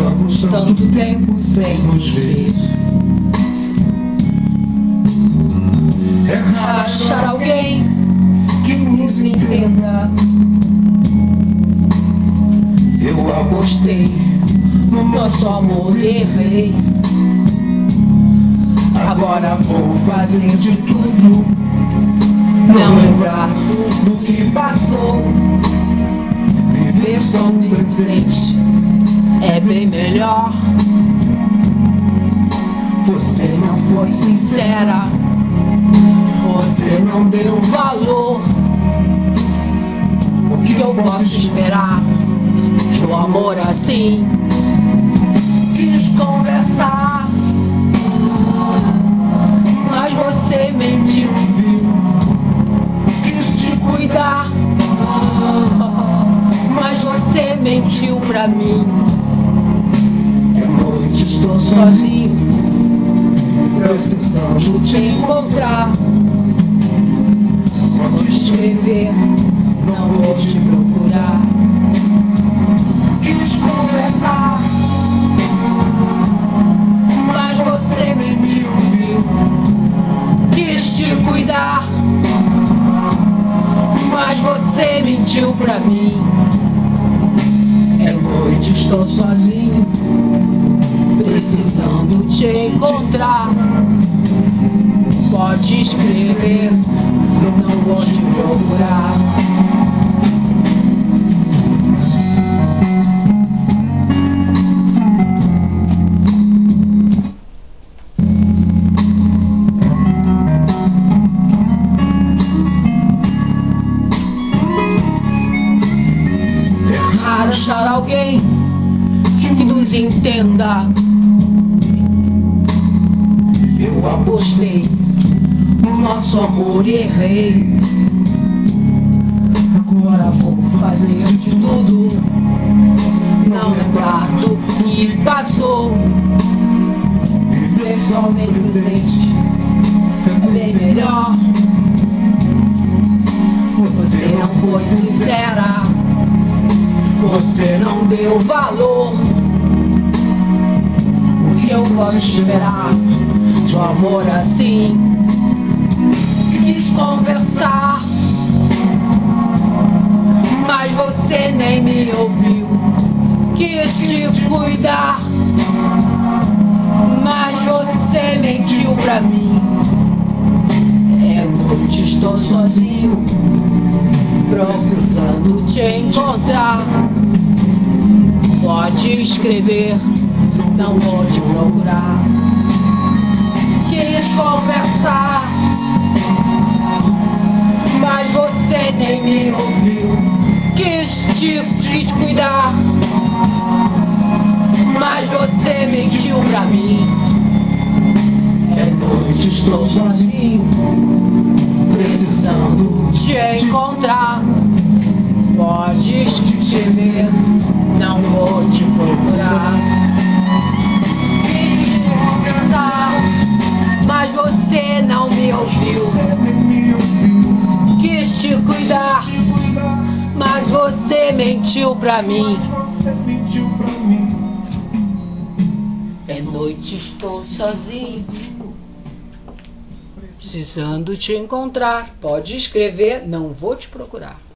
Passamos tanto tempo sem nos ver. É raro achar alguém que nos entenda. Eu apostei no nosso amor e errei. Agora vou fazer de tudo, não lembrar do que passou. Viver só no presente é bem melhor. Você não foi sincera, você não deu valor. O que eu posso esperar de um amor assim? Quis conversar, mas você mentiu, viu? Quis te cuidar, mas você mentiu pra mim. De noite estou sozinho, precisando te encontrar. Pode escrever, não vou te procurar. Quis conversar, mas você mentiu, viu? Quis te cuidar, mas você mentiu pra mim. É noite, estou sozinho, precisando te encontrar. Pode escrever, não vou te procurar. É raro achar alguém que nos entenda. Eu apostei no nosso amor e errei. Agora vou fazer de tudo, não lembrar do que passou. Viver só no presente é bem melhor. Você não foi sincera, você não deu valor. O que eu posso esperar de um amor assim? Quis conversar, mas você nem me ouviu. Quis te cuidar, mas você mentiu pra mim. É noite, estou sozinho, precisando te encontrar. Pode escrever, não vou te procurar. Quis conversar, mas você nem me ouviu. Quis te cuidar, mas você mentiu pra mim. É noite, estou sozinho, precisando te encontrar. Pode escrever, não vou te procurar. Quis te conversar, mas você não me ouviu. Quis te cuidar, mas você mentiu pra mim. É noite, estou sozinho, precisando te encontrar. Pode escrever, não vou te procurar.